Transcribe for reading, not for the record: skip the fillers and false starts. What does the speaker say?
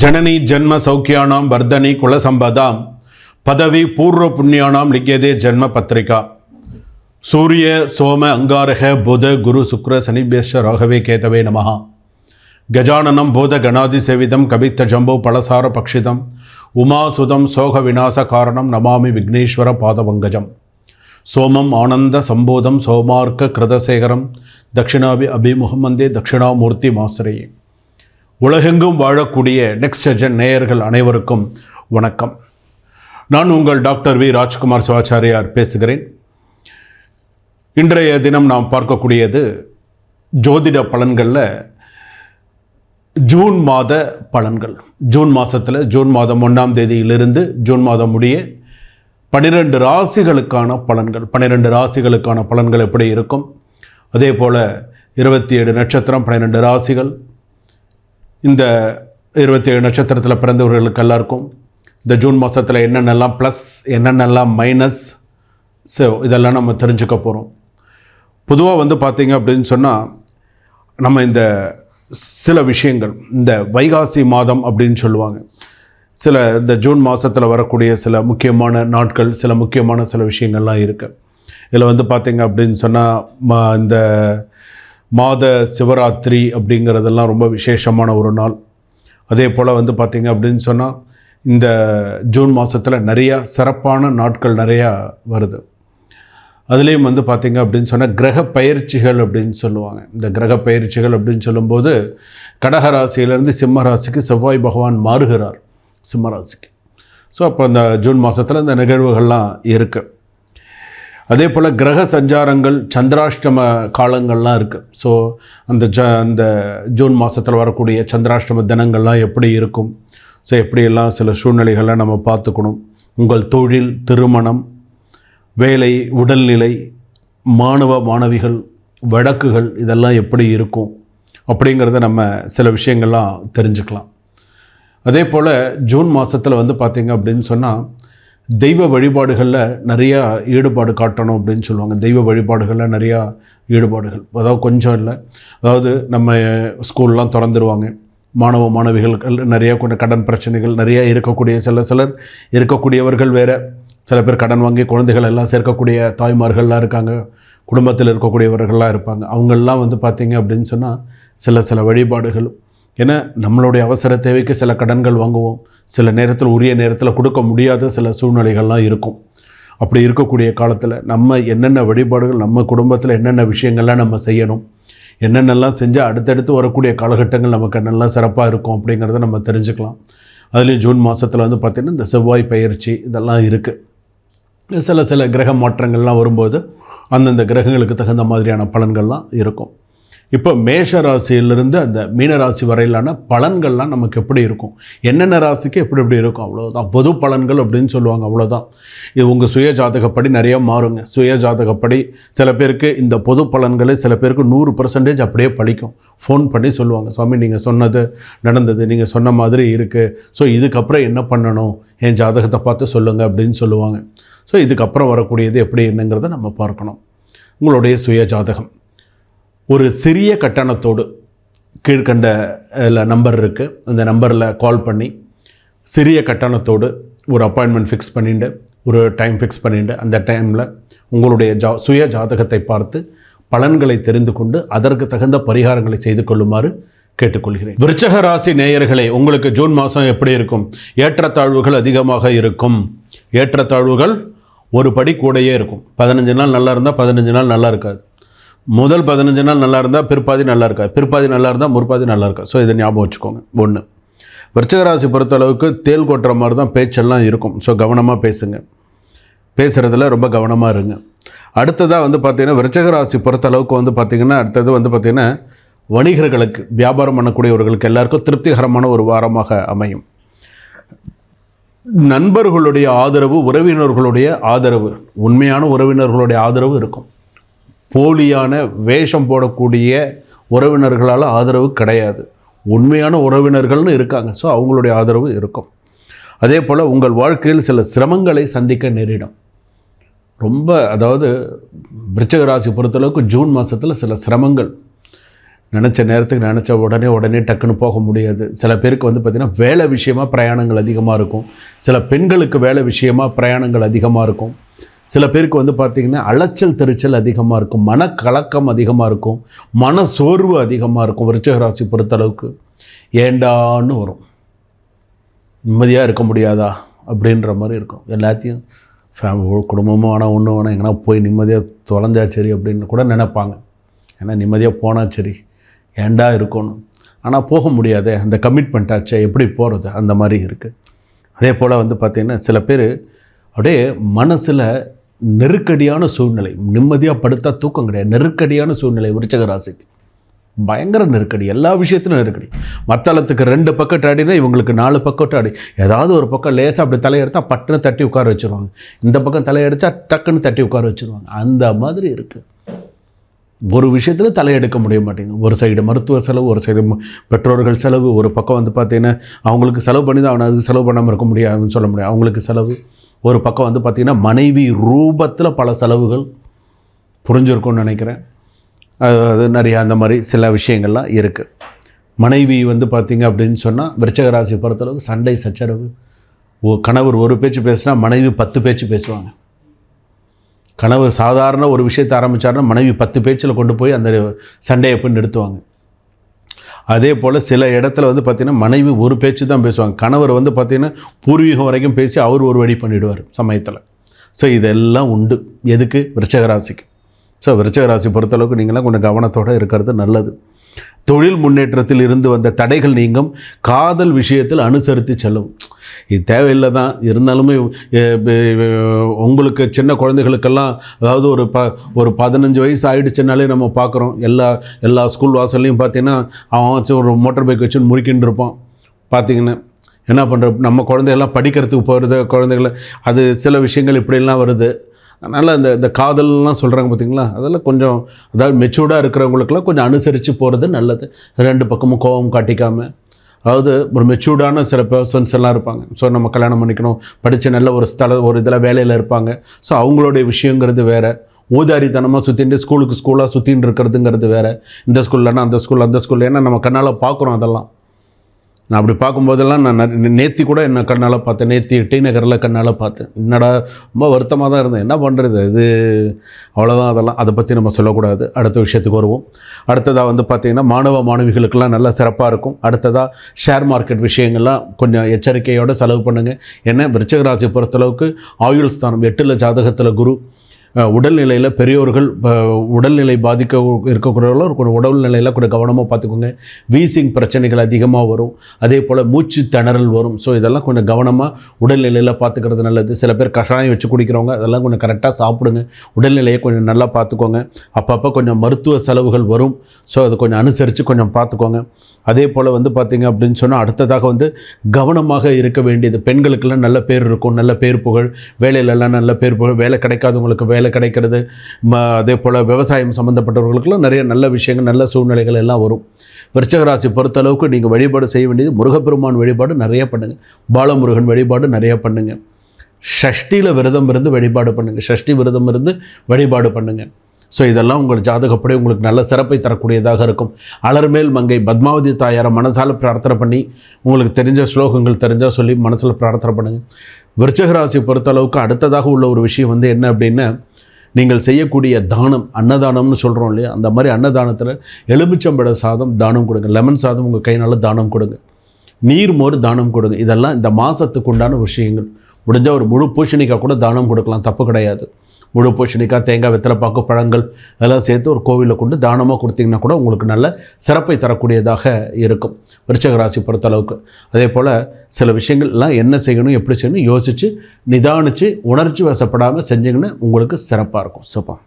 जननी जन्म सौख्यानां वर्धनी कुलसंपदां पदवी पूर्व पुण्यानां लिख्यते जन्म पत्रिका सूर्य सोम अंगारह बुध गुरु शुक्र शनिभ्यश्च राघवे केतवे नमः गजाननं बोध गणाधिसेवितं कवित्त जम्बो पलसार पक्षितं उमासुतं शोक विनाश कारणं नमामि विघ्नेश्वर पादपङ्कजं सोमं आनंद संबोधं सोमार्क कृतशेखरं दक्षिणाभि अभिमुखं वन्दे दक्षिणामूर्तिमाश्रये உலகெங்கும் வாழக்கூடிய நெக்ஸ்ட் ஜென் நேயர்கள் அனைவருக்கும் வணக்கம். நான் உங்கள் டாக்டர் வி ராஜ்குமார் சிவாச்சாரியார் பேசுகிறேன். இன்றைய தினம் நாம் பார்க்கக்கூடியது ஜோதிட பலன்களில் ஜூன் மாத பலன்கள். ஜூன் மாதத்தில் ஜூன் மாதம் 1ஆம் தேதியிலிருந்து ஜூன் மாதம் முடிய 12 ராசிகளுக்கான பலன்கள். 12 ராசிகளுக்கான பலன்கள் எப்படி இருக்கும், அதே போல் 27 நட்சத்திரம் 12 ராசிகள், இந்த 27 நட்சத்திரத்தில் பிறந்தவர்களுக்கு எல்லாருக்கும் இந்த ஜூன் மாதத்தில் என்னென்னலாம் ப்ளஸ் என்னென்னலாம் மைனஸ், ஸோ இதெல்லாம் நம்ம தெரிஞ்சுக்க போகிறோம். பொதுவாக பார்த்திங்க அப்படின்னு சொன்னால் நம்ம இந்த சில விஷயங்கள் இந்த வைகாசி மாதம் அப்படின்னு சொல்லுவாங்க. இந்த ஜூன் மாதத்தில் வரக்கூடிய சில முக்கியமான நாட்கள், சில முக்கியமான சில விஷயங்கள்லாம் இருக்குது. இதில் பார்த்திங்க அப்படின்னு சொன்னால் இந்த மாத சிவராத்திரி அப்படிங்கிறதெல்லாம் ரொம்ப விசேஷமான ஒரு நாள். அதே போல் பார்த்திங்க அப்படின்னு சொன்னால் இந்த ஜூன் மாதத்தில் நிறையா சிறப்பான நாட்கள் நிறையா வருது. அதுலேயும் பார்த்திங்க அப்படின்னு சொன்னால் கிரக பயிற்சிகள் அப்படின்னு சொல்லுவாங்க. இந்த கிரக பயிற்சிகள் அப்படின்னு சொல்லும்போது கடகராசியிலேருந்து சிம்ம ராசிக்கு செவ்வாய் பகவான் மாறுகிறார் சிம்ம ராசிக்கு. ஸோ அப்போ அந்த ஜூன் மாதத்தில் இந்த நிகழ்வுகள்லாம் இருக்குது. அதே போல் கிரக சஞ்சாரங்கள் சந்திராஷ்டம காலங்கள்லாம் இருக்குது. ஸோ அந்த ஜூன் மாதத்தில் வரக்கூடிய சந்திராஷ்டம தினங்கள்லாம் எப்படி இருக்கும், ஸோ எப்படியெல்லாம் சில சூழ்நிலைகள்லாம் நம்ம பார்த்துக்கணும். உங்கள் தொழில், திருமணம், வேலை, உடல்நிலை, மாணவ மாணவிகள், வழக்குகள் இதெல்லாம் எப்படி இருக்கும் அப்படிங்கிறத நம்ம சில விஷயங்கள்லாம் தெரிஞ்சுக்கலாம். அதே போல் ஜூன் மாதத்தில் பார்த்திங்க அப்படின்னு சொன்னால் தெய்வ வழிபாடுகளில் நிறையா ஈடுபாடு காட்டணும் அப்படின்னு சொல்லுவாங்க. தெய்வ வழிபாடுகளில் நிறையா ஈடுபாடுகள், அதாவது கொஞ்சம் இல்லை, அதாவது நம்ம ஸ்கூல்லாம் திறந்துருவாங்க. மாணவ மாணவிகள் நிறையா கடன் பிரச்சனைகள் நிறையா இருக்கக்கூடிய சிலர் இருக்கக்கூடியவர்கள் வேறு, சில பேர் கடன் வாங்கி குழந்தைகள் எல்லாம் சேர்க்கக்கூடிய தாய்மார்கள்லாம் இருக்காங்க, குடும்பத்தில் இருக்கக்கூடியவர்கள்லாம் இருப்பாங்க. அவங்களெலாம் பார்த்திங்க அப்படின்னு சொன்னால் சில வழிபாடுகள். ஏன்னா நம்மளுடைய அவசர தேவைக்கு சில கடன்கள் வாங்குவோம், சில நேரத்தில் உரிய நேரத்தில் கொடுக்க முடியாத சில சூழ்நிலைகள்லாம் இருக்கும். அப்படி இருக்கக்கூடிய காலத்தில் நம்ம என்னென்ன வழிபாடுகள், நம்ம குடும்பத்தில் என்னென்ன விஷயங்கள்லாம் நம்ம செய்யணும், என்னென்னலாம் செஞ்சால் அடுத்தடுத்து வரக்கூடிய காலகட்டங்கள் நமக்கு நல்லா சிறப்பாக இருக்கும் அப்படிங்கிறத நம்ம தெரிஞ்சுக்கலாம். அதுலேயும் ஜூன் மாதத்தில் பார்த்திங்கன்னா இந்த செவ்வாய் பயிற்சி இதெல்லாம் இருக்குது. சில கிரக மாற்றங்கள்லாம் வரும்போது அந்தந்த கிரகங்களுக்கு தகுந்த மாதிரியான பலன்கள்லாம் இருக்கும். இப்போ மேஷ ராசியிலிருந்து அந்த மீனராசி வரையிலான பலன்கள்லாம் நமக்கு எப்படி இருக்கும், என்னென்ன ராசிக்கு எப்படி இருக்கும், அவ்வளோதான். பொது பலன்கள் அப்படின்னு சொல்லுவாங்க, அவ்வளோதான். இது உங்கள் சுய ஜாதகப்படி நிறையா மாறுங்க. சுய ஜாதகப்படி சில பேருக்கு இந்த பொது பலன்களை சில பேருக்கு 100% அப்படியே பழிக்கும். ஃபோன் பண்ணி சொல்லுவாங்க, சுவாமி நீங்கள் சொன்னது நடந்தது, நீங்கள் சொன்ன மாதிரி இருக்குது, ஸோ இதுக்கப்புறம் என்ன பண்ணணும், என் ஜாதகத்தை பார்த்து சொல்லுங்கள் அப்படின்னு சொல்லுவாங்க. ஸோ இதுக்கப்புறம் வரக்கூடியது எப்படி என்னங்கிறத நம்ம பார்க்கணும். உங்களுடைய சுய ஜாதகம் ஒரு சிறிய கட்டணத்தோடு கீழ்கண்ட நம்பர் இருக்குது, அந்த நம்பரில் கால் பண்ணி சிறிய கட்டணத்தோடு ஒரு அப்பாயின்மெண்ட் ஃபிக்ஸ் பண்ணிட்டு ஒரு டைம் ஃபிக்ஸ் பண்ணிட்டு அந்த டைமில் உங்களுடைய சுய ஜாதகத்தை பார்த்து பலன்களை தெரிந்து கொண்டு அதற்கு தகுந்த பரிகாரங்களை செய்து கொள்ளுமாறு கேட்டுக்கொள்கிறேன். விருச்சக ராசி நேயர்களே, உங்களுக்கு ஜூன் மாதம் எப்படி இருக்கும்? ஏற்றத்தாழ்வுகள் அதிகமாக இருக்கும். ஏற்றத்தாழ்வுகள் ஒரு படி கூடையே இருக்கும். 15 நாள் நல்லா இருந்தால் 15 நாள் நல்லா இருக்காது. முதல் 15 நாள் நல்லா இருந்தால் பிற்பாதி நல்லா இருக்காது, பிற்பாதி நல்லா இருந்தால் முற்பாதி நல்லா இருக்காது. ஸோ இதை ஞாபகம் வச்சுக்கோங்க. ஒன்று, விருச்சிகராசி பொறுத்தளவுக்கு தேல் கொட்டுற மாதிரி தான் பேச்செல்லாம் இருக்கும். ஸோ கவனமாக பேசுங்க, பேசுகிறதுல ரொம்ப கவனமாக இருங்க. அடுத்ததாக பார்த்திங்கன்னா விருச்சிகராசி பொறுத்தளவுக்கு பார்த்திங்கன்னா அடுத்தது பார்த்திங்கன்னா வணிகர்களுக்கு, வியாபாரம் பண்ணக்கூடியவர்களுக்கு எல்லாருக்கும் திருப்திகரமான ஒரு வாரமாக அமையும். நண்பர்களுடைய ஆதரவு, உறவினர்களுடைய ஆதரவு, உண்மையான உறவினர்களுடைய ஆதரவு இருக்கும். போலியான வேஷம் போடக்கூடிய உறவினர்களால் ஆதரவு கிடையாது. உண்மையான உறவினர்கள்னு இருக்காங்க, ஸோ அவங்களுடைய ஆதரவு இருக்கும். அதே போல் உங்கள் வாழ்க்கையில் சில சிரமங்களை சந்திக்க நேரிடும். அதாவது விருச்சிக ராசி பொறுத்தளவுக்கு ஜூன் மாதத்தில் சில சிரமங்கள், நினச்ச நேரத்துக்கு நினச்ச உடனே டக்குன்னு போக முடியாது. சில பேருக்கு வந்து பார்த்திங்கன்னா வேலை விஷயமாக பிரயாணங்கள் அதிகமாக இருக்கும். சில பெண்களுக்கு வேலை விஷயமாக பிரயாணங்கள் அதிகமாக இருக்கும். சில பேருக்கு வந்து பார்த்திங்கன்னா அலைச்சல் திருச்சல் அதிகமாக இருக்கும், மனக்கலக்கம் அதிகமாக இருக்கும், மன சோர்வு அதிகமாக இருக்கும். விருச்சிக ராசி பொறுத்தளவுக்கு ஏண்டான்னு வரும், நிம்மதியாக இருக்க முடியாதா அப்படின்ற மாதிரி இருக்கும். எல்லாத்தையும் குடும்பமும் வேணாம், ஒன்றும் வேணாம், எங்கன்னா போய் நிம்மதியாக தொலைஞ்சா சரி அப்படின்னு கூட நினைப்பாங்க. ஏன்னா நிம்மதியாக போனால் சரி, ஏண்டா இருக்கணும். ஆனால் போக முடியாதே, அந்த கமிட்மெண்ட் ஆச்சே, எப்படி போகிறது, அந்த மாதிரி இருக்குது. அதே போல் வந்து பார்த்திங்கன்னா சில பேர் அப்படியே மனசில் நெருக்கடியான சூழ்நிலை, நிம்மதியாக படுத்தா தூக்கம் கிடையாது, நெருக்கடியான சூழ்நிலை விருச்சிக ராசிக்கு பயங்கர நெருக்கடி, எல்லா விஷயத்திலும் நெருக்கடி. மத்தளத்துக்கு 2 பக்கம் ஆடினா இவங்களுக்கு 4 பக்கம் ஆடி, ஏதாவது ஒரு பக்கம் லேசாக அப்படி தலையெடுத்தால் பட்டுன்னு தட்டி உட்கார வச்சுருவாங்க, இந்த பக்கம் தலையெடுத்தா டக்குன்னு தட்டி உட்கார வச்சுருவாங்க. அந்த மாதிரி இருக்குது. ஒரு விஷயத்தில் தலையெடுக்க முடிய மாட்டேங்குது. ஒரு சைடு மருத்துவ செலவு, ஒரு சைடு பெற்றோர்கள் செலவு, ஒரு பக்கம் வந்து பார்த்திங்கன்னா அவங்களுக்கு செலவு பண்ணி தான் அவனை அதுக்கு செலவு பண்ணாமல் இருக்க முடியாதுன்னு சொல்ல முடியாது, அவங்களுக்கு செலவு. ஒரு பக்கம் வந்து பார்த்திங்கன்னா மனைவி ரூபத்தில் பல செலவுகள் புரிஞ்சிருக்கும்னு நினைக்கிறேன். அது நிறையா அந்த மாதிரி சில விஷயங்கள்லாம் இருக்குது. மனைவி வந்து பார்த்திங்க அப்படின்னு சொன்னால் விருச்சிக ராசி பொறுத்தளவுக்கு சண்டை சச்சரவு. கணவர் ஒரு பேச்சு பேசுனா மனைவி 10 பேச்சு பேசுவாங்க. கணவர் சாதாரண ஒரு விஷயத்தை ஆரம்பித்தாருன்னா மனைவி 10 பேச்சில் கொண்டு போய் அந்த சண்டையை போய் நிறுத்துவாங்க. அதே போல் சில இடத்துல வந்து பார்த்திங்கன்னா மனைவி ஒரு பேச்சு தான் பேசுவாங்க, கணவர் வந்து பார்த்திங்கன்னா பூர்வீகம் வரைக்கும் பேசி அவர் ஒரு வழி பண்ணிவிடுவார் சமயத்தில். ஸோ இதெல்லாம் உண்டு எதுக்கு, விருச்சிக ராசிக்கு. ஸோ விருச்சிக ராசி பொறுத்தளவுக்கு நீங்களாம் கொஞ்சம் கவனத்தோடு இருக்கிறது நல்லது. தொழில் முன்னேற்றத்தில் இருந்து வந்த தடைகள் நீங்கும். காதல் விஷயத்தில் அனுசரித்து செல்லும். இது தேவையில்லை தான், இருந்தாலுமே உங்களுக்கு சின்ன குழந்தைகளுக்கெல்லாம், அதாவது ஒரு 15 வயசு ஆகிடுச்சுனாலே நம்ம பார்க்குறோம், எல்லா ஸ்கூல் வாசல்லையும் பார்த்திங்கன்னா அவன் ஒரு மோட்டார் பைக் வச்சு முறுக்கின்னு இருப்பான். பார்த்திங்கன்னா என்ன பண்ணுற, நம்ம குழந்தைகள்லாம் படிக்கிறதுக்கு போகிறது குழந்தைகளை, அது சில விஷயங்கள் இப்படிலாம் வருது. அதனால் இந்த காதல்லாம் சொல்கிறாங்க பார்த்திங்களா, அதெல்லாம் கொஞ்சம், அதாவது மெச்சூர்டாக இருக்கிறவங்களுக்கெல்லாம் கொஞ்சம் அனுசரித்து போகிறது நல்லது. 2 பக்கமும் கோபம் காட்டிக்காமல், அதாவது ஒரு மெச்சூர்டான சில பர்சன்ஸ் எல்லாம் இருப்பாங்க. ஸோ நம்ம கல்யாணம் பண்ணிக்கணும், படித்த நல்ல ஒரு இதில் வேலையில் இருப்பாங்க. ஸோ அவங்களுடைய விஷயங்கிறது வேறு. ஊதாரித்தனமாக சுற்றிட்டு ஸ்கூலாக சுற்றின்னு இருக்கிறதுங்கிறது வேறு. இந்த ஸ்கூல்லனா அந்த ஸ்கூல், ஏன்னா நம்ம கண்ணால் பார்க்குறோம். அதெல்லாம் நான் அப்படி பார்க்கும்போதெல்லாம் நான் நேத்தி கூட என்ன கண்ணால் பார்த்தேன், நேத்தி டி நகரில் கண்ணால் பார்த்தேன். என்னடா ரொம்ப வருத்தமாக தான் இருந்தேன், என்ன பண்ணுறது, இது அவ்வளோதான். அதெல்லாம் அதை பற்றி நம்ம சொல்லக்கூடாது. அடுத்த விஷயத்துக்கு வருவோம். அடுத்ததாக வந்து பார்த்திங்கன்னா மாணவ மாணவிகளுக்கெல்லாம் நல்லா சிறப்பாக இருக்கும். அடுத்ததாக ஷேர் மார்க்கெட் விஷயங்கள்லாம் கொஞ்சம் எச்சரிக்கையோடு செலவு பண்ணுங்கள். ஏன்னா விருச்சிக ராசி பொறுத்தளவுக்கு ஆயுள் ஸ்தானம் 8ல் ஜாதகத்தில் குரு. உடல்நிலையில் பெரியோர்கள் உடல்நிலை பாதிக்க இருக்கக்கூடியவர்களும் கொஞ்சம் உடல்நிலையில் கூட கவனமாக பார்த்துக்கோங்க. வீசிங் பிரச்சனைகள் அதிகமாக வரும். அதே போல் மூச்சு திணறல் வரும். ஸோ இதெல்லாம் கொஞ்சம் கவனமாக உடல்நிலையில் பார்த்துக்கிறது நல்லது. சில பேர் கஷாயம் வச்சு குடிக்கிறவங்க, அதெல்லாம் கொஞ்சம் கரெக்டாக சாப்பிடுங்க. உடல்நிலையை கொஞ்சம் நல்லா பார்த்துக்கோங்க. அப்பப்போ கொஞ்சம் மருத்துவ செலவுகள் வரும். ஸோ அதை கொஞ்சம் அனுசரித்து கொஞ்சம் பார்த்துக்கோங்க. அதே போல் வந்து பார்த்திங்க அப்படின்னு சொன்னால் அடுத்ததாக வந்து கவனமாக இருக்க வேண்டியது, பெண்களுக்கெல்லாம் நல்ல பேர் இருக்கும், நல்ல பேர் புகழ், வேலையிலெல்லாம் நல்ல பேர் புகழ், வேலை கிடைக்காதவங்களுக்கு வேலை கிடைக்கிறது. அதே போல் விவசாயம் சம்மந்தப்பட்டவர்களுக்கெல்லாம் நிறைய நல்ல விஷயங்கள், நல்ல சூழ்நிலைகள் எல்லாம் வரும். விருச்சிக ராசி பொறுத்தளவுக்கு நீங்கள் வழிபாடு செய்ய வேண்டியது முருகப்பெருமான் வழிபாடு நிறைய பண்ணுங்கள், பாலமுருகன் வழிபாடு நிறைய பண்ணுங்கள், ஷஷ்டியில் விரதம் இருந்து வழிபாடு பண்ணுங்கள், ஷஷ்டி விரதம் இருந்து வழிபாடு பண்ணுங்கள். ஸோ இதெல்லாம் உங்கள் ஜாதகப்படி உங்களுக்கு நல்ல சிறப்பை தரக்கூடியதாக இருக்கும். அலர்மேல் மங்கை பத்மாவதி தாயாரை மனசால் பிரார்த்தனை பண்ணி, உங்களுக்கு தெரிஞ்ச ஸ்லோகங்கள் தெரிஞ்சால் சொல்லி மனசில் பிரார்த்தனை பண்ணுங்கள். விருச்சிக ராசி பொறுத்தளவுக்கு அடுத்ததாக உள்ள ஒரு விஷயம் வந்து என்ன அப்படின்னா, நீங்கள் செய்யக்கூடிய தானம், அன்னதானம்னு சொல்கிறோம் இல்லையா, அந்த மாதிரி அன்னதானத்தில் எலுமிச்சம்பழ சாதம் தானம் கொடுங்க, லெமன் சாதம் உங்கள் கையினால் தானம் கொடுங்க, நீர்மோர் தானம் கொடுங்க. இதெல்லாம் இந்த மாதத்துக்கு உண்டான விஷயங்கள். முடிஞ்சால் ஒரு முழு பூசணிக்காய் கூட தானம் கொடுக்கலாம், தப்பு கிடையாது. முழு பூசணிக்காய், தேங்காய், வெத்தலைப்பாக்கு, பழங்கள் அதெல்லாம் சேர்த்து ஒரு கோவிலில் கொண்டு தானமாக கொடுத்தீங்கன்னா கூட உங்களுக்கு நல்ல சிறப்பை தரக்கூடியதாக இருக்கும் விருச்சிக ராசி பொறுத்தளவுக்கு. அதே போல் சில விஷயங்கள்லாம் என்ன செய்யணும், எப்படி செய்யணும் யோசித்து நிதானித்து உணர்ச்சி வசப்படாமல் செஞ்சிங்கன்னா உங்களுக்கு சிறப்பாக இருக்கும். சூப்பர்.